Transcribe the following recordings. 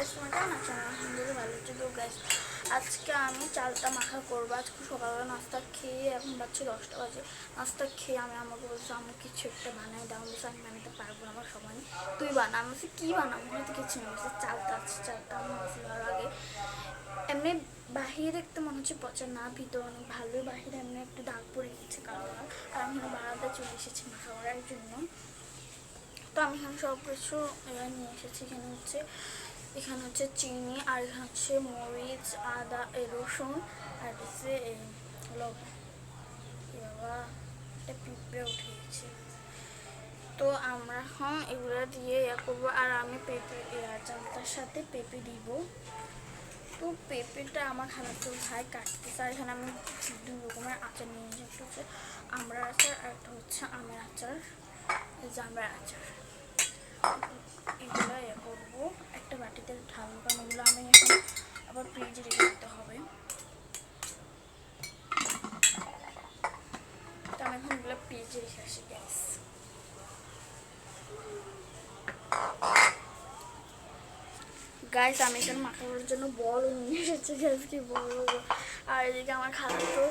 Guys তোমার কেমন আছো? আলহামদুলিল্লাহ ভালো আছি। তো গাইস আজকে আমি চালটা মাখা করবো। আজকে সকালবেলা নাস্তা খেয়ে এখন বাজছে 10টা বাজে। নাস্তা খেয়ে আমি আমাকে বলছি আমি কিছু একটা বানাই দাও। আমি বলছি আমি বানাতে পারবো না, আমার সময় নেই, তুই বানা। আমি বলছি কী বানাবো? হয়তো কিছু না, বলছি চালটা আছে, চালটা আমি মাছি ভালো লাগে। এমনি বাহিরে দেখতে মনে হচ্ছে পচা না, ভিতরে অনেক ভালোই। বাহিরে এমনি একটু দাগ পড়ে গেছে কালো। আর আমি এখানে বারান্দায় চলে এসেছি মাখা করার জন্য। তো আমি এখানে সব কিছু নিয়ে এসেছি। এখানে হচ্ছে চিনি, আর এখানে হচ্ছে মরিচ, আদা, রসুন, আর হচ্ছে বাবা এটা পিঁপড়ে উঠে গেছে। তো আমরা এখন এগুলো দিয়ে করবো। আর আমি পেঁপে চালটার সাথে পেঁপে দিব। তো পেঁপেটা আমার খালাতো ভাই কাটতেছে। আর এখানে আমি 2 রকমের আচার নিয়ে নিয়েছি। একটা হচ্ছে আমড়ার আচার আর একটা হচ্ছে আমের আচার, জামড়ার আচার। এগুলো করবো একটা বাটিতে ঢালবো, কারণ এগুলো আমি এখন আবার ফ্রিজে রেখে দিতে হবে। তো আমি এখন এগুলো ফ্রিজে রেখে আসি গ্যাস। গাইস আমি এখানে মাখানোর জন্য বল নিয়ে এসেছি। গ্যাস কি বলবো। আর এদিকে আমার খালা তো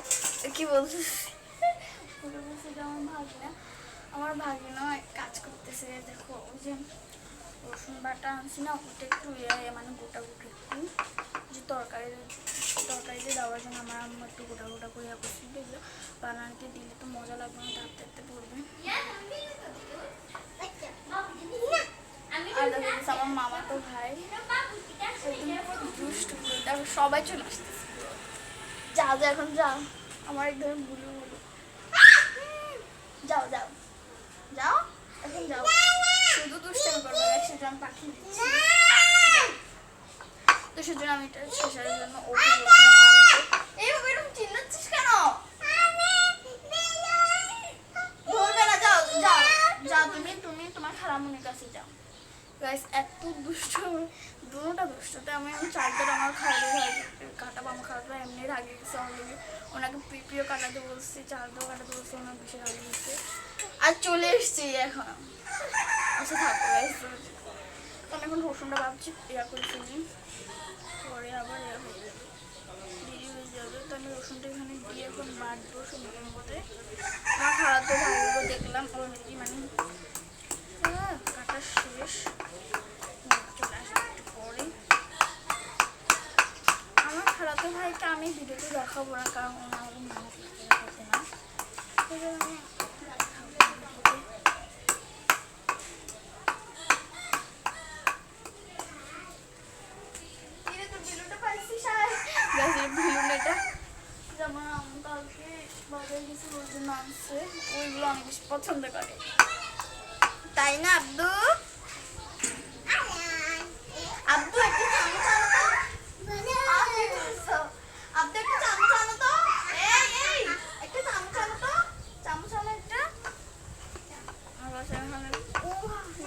কি বলছে আমার ভাগিনা কাজ করতেছে। দেখো ওই যে রসুন বাটা আনছি না, ওটা একটু মানে গোটা গোটা একটু যে তরকারিতে দেওয়ার জন্য আমার আম্মা একটু গোটা গোটা করে করছি। এগুলো বানাতে দিলে তো মজা লাগবে না, তাড়াতাড়ি পড়বে। আর দেখো আমার মামা তো ভাই দুষ্ট, সবাই চলে আসতেছে। যা যা এখন যাও, আমার একদম বুলু বুলু। যাও যাও যাও, এখন যাও, শুধু দুষ্টামি করবে। সেটা আমি পাঠিয়ে দিচ্ছি। তো সেজন্য আমি এটা শেষের জন্য ওকে বলছিলাম আনতে। এইভাবে এরকম চিল্লাচ্ছিস কেন? ধরবে না, যাও যাও যাও, তুমি তোমার খালামুনির কাছে যাও। গাইস এত দুষ্ট, দুটোটা দুষ্টতে আমি চালটা আমার খাওয়াতে কাটাবো। আমার খাওয়াতে এমনি রাগে গেছে অলরেডি। ওনাকে পিপিও কাটাতে বলছি, চালটাও কাটাতে বলছি, ওনার বেশি রাগে গেছে। আর চলে এসছি এখন। আচ্ছা থাকো গাইস, আমি এখন রসুনটা ভাবছি করে ফেলি, পরে আবার হয়ে যাবে, দেরি হয়ে যাবে। তো আমি রসুনটা এখানে দিয়ে এখন বাটবো সুন্দর মধ্যে। আমার খাওয়াতে ভাইগুলো দেখলাম অলরেডি মানে কাটা শেষ, চলে আসবে একটু পরে। আমার খালাতো ভাইকে আমি ভিডিওতে দেখাবো না, কারণ ওনা আমাকে মানুষ দেখাতে না। যেমন আমি কালকে বাজারে গেছি, ওই জন্য আনছে, ওইগুলো অনেক বেশি পছন্দ করে, তাই না আব্দু? আব্দু একটা চামচ আনো তো, আব্দু একটা চামচ আনো তো, এই একটা চামচ আনো তো, চামচ আনো একটা।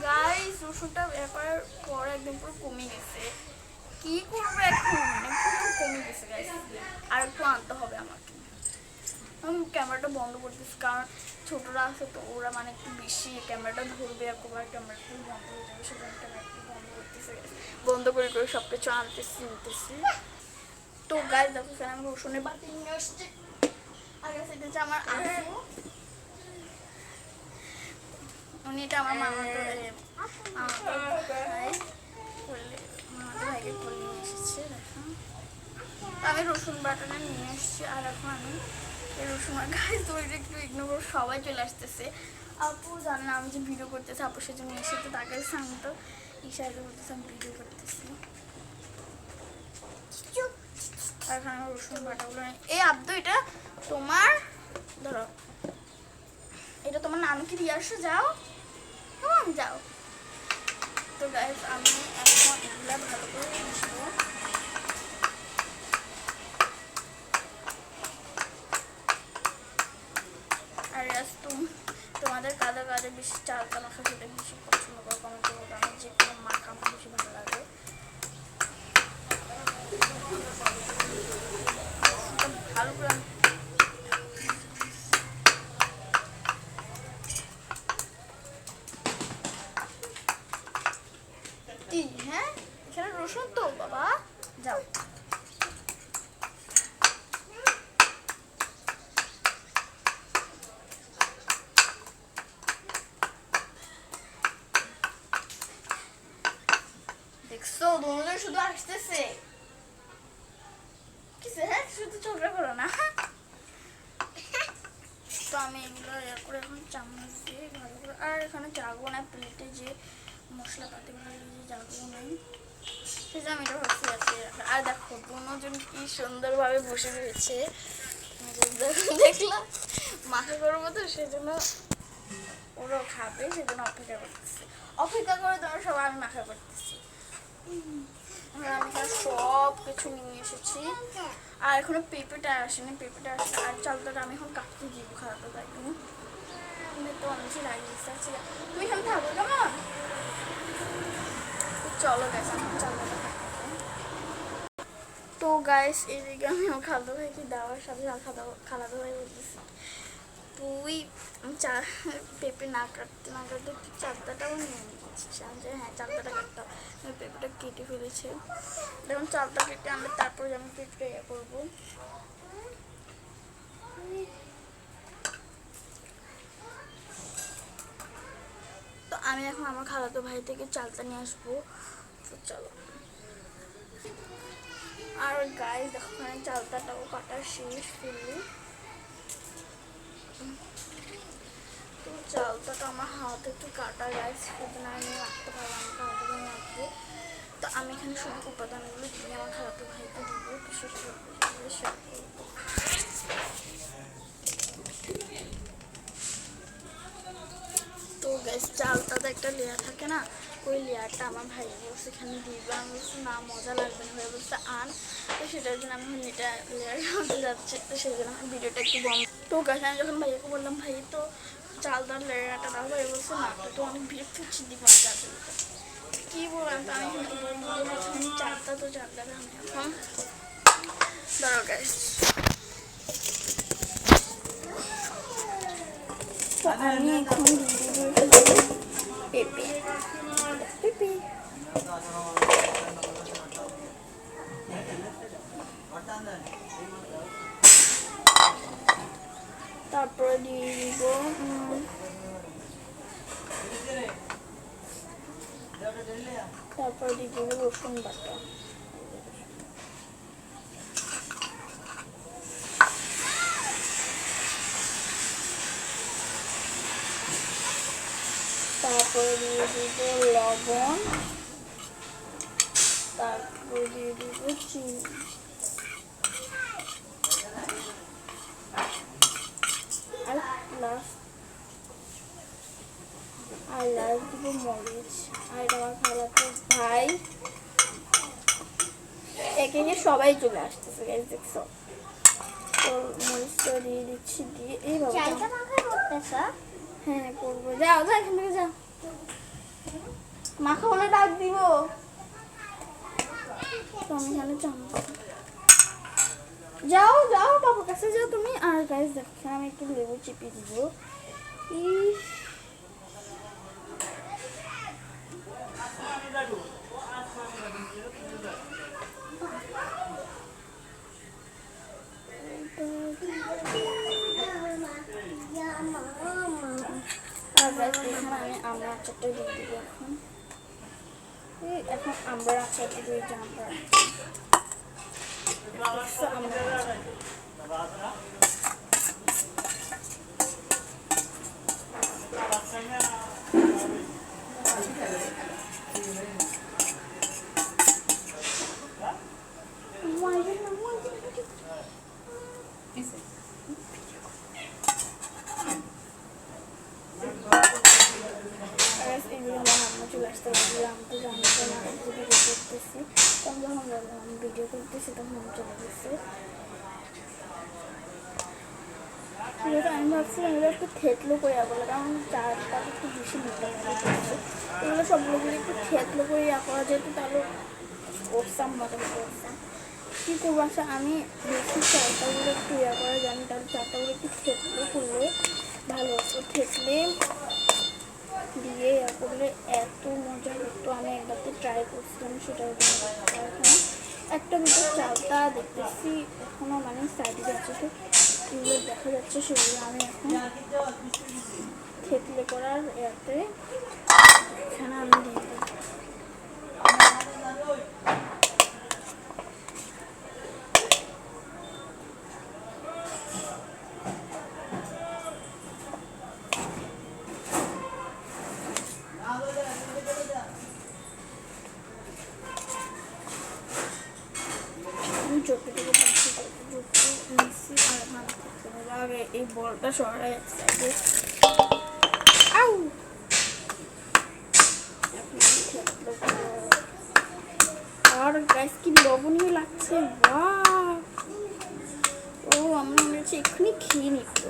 গাইস রসুনটা ব্যাপার পরে একদম পুরো কমে গেছে। কি করবো এখন, পুরো কমে গেছে গাইস। আর একটু আনতে হবে আমাকে। আমি ক্যামেরাটা বন্ধ করতেছি, কারণ ছোটরা আছে তো ওরা মানে একটু বেশি ক্যামেরাটা ধরবে, একবার ক্যামেরাটা বন্ধ হয়ে যাবে। সেজন্য ক্যামেরাটা বন্ধ করতেছে, বন্ধ করে করে সব কিছু আনতেছি নিতেছি। তো গাইস দেখো স্যার আমি রসুনের বাটি নিয়ে আসছি। আগে সেটা আমার আপু, উনি এটা আমার মামাতো ভাইকে করে নিয়ে এসেছে। দেখো আমি রসুন বাটাটা নিয়ে এসেছি। আর এখন আমি এই রসুন গাইস তো একটু ইগনোর করে সবাই চলে আসতেছে। আপু জানে না আমি যে ভিডিও করতেছি, আপু সেজন্য এসেছে, তাকে আমি তো ইশারা করতেছি আমি ভিডিও করতেছি। আর এখন আমি রসুন বাটাগুলো, এই আব্দু এটা তোমার, ধরো এটা তোমার নানুকে দিয়ে আসো, যাও কেমন যাও। তো গাইস আমি এখন এগুলো ভালো করে মিশবো। আর তোমাদের কাদের কাদের বেশি চালটা মাখা খেতে বেশি পছন্দ করো কমেন্ট করবো। আমার যে কোনো মাখা আমার বেশি ভালো লাগে। ভালো করে কি এখানে রসুন তো বাবা, যাও। দেখছো দুজন শুধু আসতেছে, কিছু হ্যাঁ শুধু ঝগড়া করো না। তো আমি এগুলো করে এখন চামচ দিয়ে ভালো করে, আর এখানে জাগো না প্লেটে যে মশলাপাতিগুলো দিয়ে জাগো নাই, সেটা আমি এটা ভাবছি আছে। আর দেখো দুজন কি সুন্দরভাবে বসে রয়েছে, দেখলাম মাকে করবো তো সেজন্য ওরাও খাবে, সেজন্য অপেক্ষা করতেছি, অপেক্ষা করে তোমার সবাই আমি মাখা করতেছি। আমি এখানে সব কিছু নিয়ে এসেছি, আর এখনো পেঁপেটা আসেনি, পেঁপেটা আসলে আর চালটাটা আমি এখন কাটতে দিব, খারাপ তাই তুমি তো অনেক লাগিয়ে দিচ্ছি। তুমি এখানে থাকো কেমন, চলো গেছে আমার চালটা। তো গাইস এদিকে আমি আমার খালাতো ভাইকে দেওয়ার সাথে খালাতো ভাই বলতেছি তুই পেঁপে না কাটতে তুই চালতাটাও নিয়ে নিচ্ছিস। আমি যে হ্যাঁ চালতাটা কাটতে হবে, আমি পেঁপেটা কেটে ফেলেছি। দেখুন চালটা কেটে আনলে তারপরে আমি পেঁপেটা ইয়ে করবো। তো আমি এখন আমার খালাতো ভাই থেকে চালটা নিয়ে আসবো, তো চলো। আর গাইস দেখো চালতাটাও কাটা শেষ করলি। তো চালতাটা আমার হাত একটু কাটা গাইস, সেদিন আমি রাখতে পারলাম না, খালাতো ভাই রাখবো। তো আমি এখানে শুধু উপাদানগুলো দিয়ে আমার খালাতো ভাইকে দিব, তো সেটা শেয়ার করবো। তো গ্যাস চালটাতে একটা লেয়ার থাকে না, ওই লেয়ারটা আমার ভাই বলছে এখানে দিবে, আমি বলছি না মজা লাগবে না, ভাই বলছে আন। তো সেটার জন্য আমি এটা লেয়ার হতে যাচ্ছে, তো সেই জন্য আমি ভিডিওটা একটু বন্ধ। তো গ্যাস আমি যখন ভাইয়াকে বললাম ভাই তো চালটার লেয়ারটা দাও, ভাই বলছে না তো অনেক ভিড় ফুচি দিব না যাতে কী বললাম। তো আমি এখানে চালটা তো চালটা আমি এখন ধরো গ্যাস। তো আমি এখন পেঁপে পেঁপে তারপরে দিয়ে দিব তারপরে দিয়ে দিব রসুন বাটা। তারপরে দিয়ে দিব লবণ, তারপরে দিয়ে দিব চিনি, আর লাস্ট দিব মরিচ। আর এটা আমার খালাতো ভাই একে নিয়ে সবাই চলে আসতেছে গাইস, দেখছো। তো মরিচটা দিয়ে দিচ্ছি, দিয়ে এইভাবে হ্যাঁ করবো। যাও যাও এখান থেকে যাও, মাখা হলে ডাক দিব। তো আমি এখানে যাও যাও বাবার কাছে যাও তুমি। আর গাইস দেখো আমি একটু লেবু চিপে দিব। আর গাইস এখানে আমি আমরা আচারটা দিয়ে দিব। এখন আমরা আচারটা দিয়ে আমরা চলে আসতে পারবো। আমি তো জানতো না ভিডিও করতেছি, তখন যখন আমি ভিডিও করতেছি তখন আমি চলে গেছে। আমি ভাবছিলাম এগুলো একটু থেতলো করে বলে, কারণ চারটা একটু বেশি মোটা করছে, এগুলো সবগুলো যদি একটু থেতলো করে করা যেত তাহলে করতাম, মোটামুটি করতাম। কী করবো আচ্ছা আমি বেশি চারটাগুলো একটু করা জানি, তাহলে চারটাগুলো একটু থেতলো করলে ভালো হতো। থেতলে দিয়ে করলে এত মজা হতো। আমি একবারতে ট্রাই করছিলাম, সেটার জন্য এখন একটা দুটো চালটা দেখতেছি এখনও মানে সাইডে যাচ্ছে, তো এগুলো দেখা যাচ্ছে, সেগুলো আমি এখন থেতলে করার এতে এখানে আমি দিয়ে দিই। যতটুকু পাচ্ছি যতটুকু নিচ্ছি আর এখানে থাকতে হবে। আগে এই বলটা সরাই এক সাইডে। আউ আর গাইস কি লবণীয় লাগছে, বাহ! ও আমরা মনে হচ্ছে এক্ষুনি খেয়ে নিত।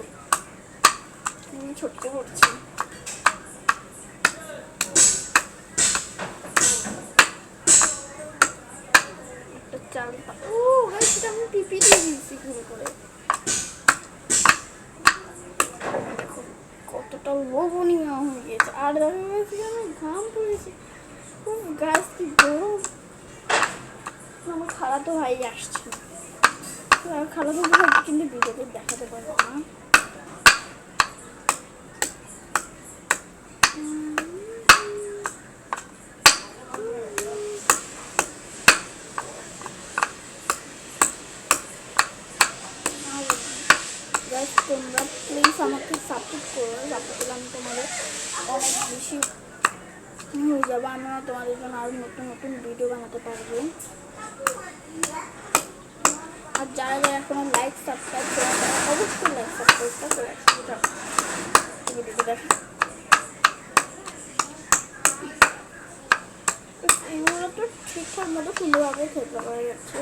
আমি ছোট্ট করছি। একটা চাল, ও গাইস এটা আমি পিপি দিয়ে দিয়েছি ঘুরে করে। দেখো কতটা লবণীয় হয়ে গেছে। আর দেখা গেছে আমি ঘাম পড়েছি। ও গাছ কি গরম। আমার খালাতো ভাই আসছে, খালাতো ভাই কিন্তু ভিডিওতে দেখাতে পারবো না। তোমরা প্লিজ আমাকে সাপোর্ট করো, সাপোর্ট করলে আমি তোমাদের অনেক বেশি হয়ে যাবো। আমিও তোমাদের জন্য আরও নতুন নতুন ভিডিও বানাতে পারবো। আর যারা যারা এখনো লাইক সাবস্ক্রাইব করে তারা অবশ্যই লাইক সাবস্ক্রাইবটা করে ভিডিওটা দেখা। এগুলো তো ঠিকঠাক মতো সুন্দরভাবে থেতলা করা যাচ্ছে।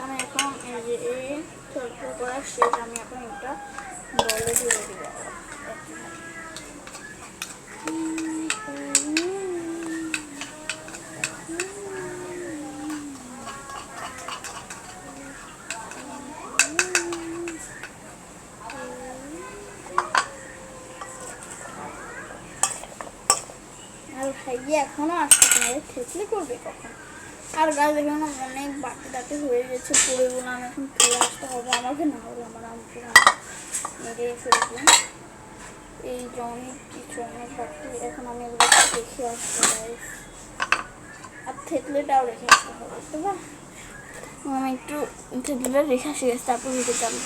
আমি এখন এই যে এই থেতলা করা শেষ, আমি এখন এটা বলে দিয়ে দেবো। আর ভাইয়ে এখনো আসছে, তোমাদের থেতলে করবে কখন? আর গাছ এখানে অনেক বাটি টাটি হয়ে গেছে, পড়ে গেলো। আমি এখন ফিরে আসতে হবে, আমাকে না হলে আমার আমাকে মেরে ফেলবেন। এই যে অনেক কিছু অনেক বাটি, এখন আমি এগুলো রেখে আসতে পারি। আর থেতলেটাও রেখে আসতে হবে, তো বা আমি একটু থেতলেটা রেখে আসি, তারপর রেখে যাবো।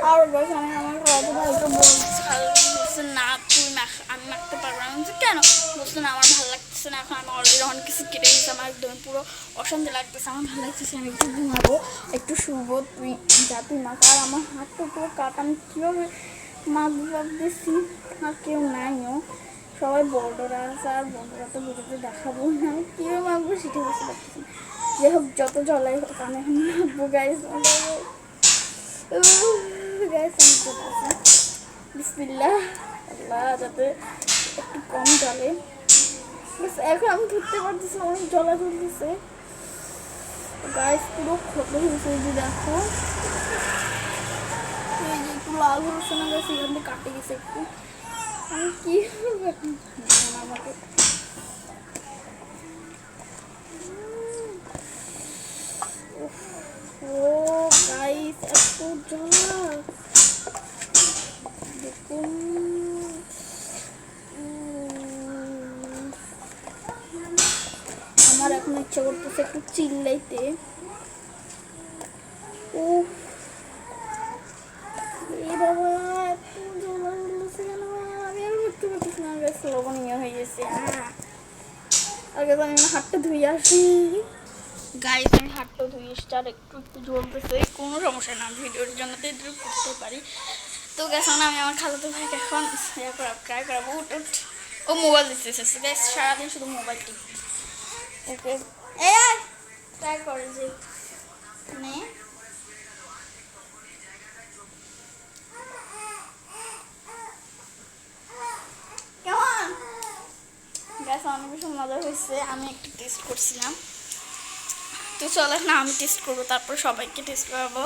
আর গাছ আমি আমার খালাতো ভাইকে বলছি না তুই আমি মাখতে পারবো না। আমি বলছি কেন? বলছি না আমার ভালো লাগতেছে না, এখন আমি অলরেডি অনেক কিছু কেটে গেছি, আমার একদম পুরো অশান্তি লাগতেছে, আমার ভালো লাগতেছে, আমি একটু ঘুমাবো, একটু শুবো, তুই যা তুই মাখ। আর আমার হাতটা পুরো কাটা, আমি কীভাবে মাখবো ভাবতেছি, আর কেউ নাইও, সবাই বড়রা আছে, আর বড়রা তো ভিডিওতে দেখাবো না, আমি কীভাবে মাখবো সেটা বুঝতে পারতেছি। যাই হোক যত জলাই হোক আমি এখন মাখবো গাইস। বিসমিল্লাহ, আল্লাহ যাতে একটু কম জলে। এখন আমি ধরতে পারতেছি, অনেক জলা ধরতেছে গাইস, পুরো ক্ষত হয়েছে। যে দেখো এই যে একটু লাল হচ্ছে না গাছ, এখান থেকে কাটে গেছে একটু। আমি কি আমাকে ও গাইস এত জ্বালা দেখুন। আমার এখন ইচ্ছা করতেছে একটু চিল্লাইতে। ও এই বাবা এত জ্বালা হচ্ছে কেন? আমি আর বুঝতে পারতেছি না, গাছ লবণীয় হয়ে গেছে। আগে তো আমি হাতটা ধুয়ে আসি গাইস, আমি হাতটা ধুয়ে এসছি, আর একটু একটু জ্বলতেছে, কোনো সমস্যা না, ভিডিওর জন্য তো একটু করতে পারি। তো গেছে না, আমি আমার খালাতো ভাইকে এখন ট্রাই করাবো। ও মোবাইল দিতেছে গ্যাস, সারাদিন শুধু মোবাইল টিপ। ওকে ট্রাই করে যে নে কেমন গ্যাস, অনেক বেশি মজা হয়েছে। আমি একটু টেস্ট করছিলাম, তো চলে না আমি টেস্ট করবো, তারপর সবাইকে টেস্ট করাবো।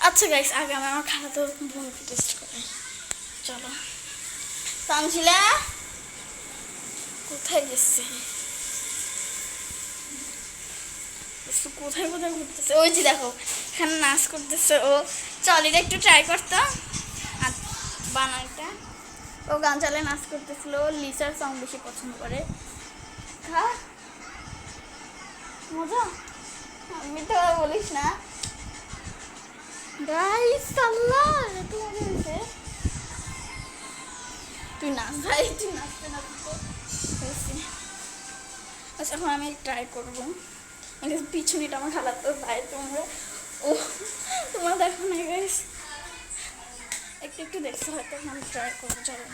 আচ্ছা গাইস, আগে আমি আমার খালাতো বোনকে টেস্ট করাই, চলো। তানজিলা কোথায় গেছে? কোথায় কোথায় ঘুরতেছে? ওই যে দেখো এখানে নাচ করতেছে ও। চল এটা একটু ট্রাই করতো বানানটা। ও গান চালায় নাচ করতেছিল। ও লিসার সং বেশি পছন্দ করে। খা মজা, আমি তো বলিস না গাইস। আল্লাহ এত মজা হয়েছে। তুই নাচ ভাই, তুই নাচতে নাচতে হয়েছে। আচ্ছা এখন আমি ট্রাই করবো। পিছুনিটা আমার খালাতো ভাই। তোমরা ও তোমরা দেখো না গাইস, একটু একটু দেখতে হয়তো। আমি ট্রাই করবো। চলো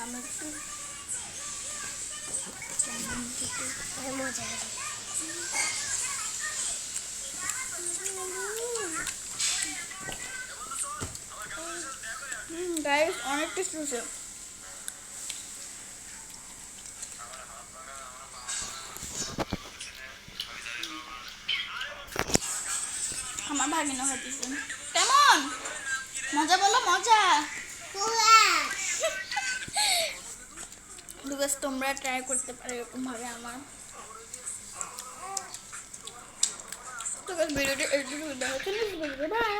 আমি একটু মজা গাইস অনেক টেস্ট হয়েছে। আমার ভাগিনা হইতেছে কেমন মজা, বলো মজা। লুকাস তোমরা ট্রাই করতে পারো এরকম ভাবে আমার। তো ভিডিওটি এই বাই।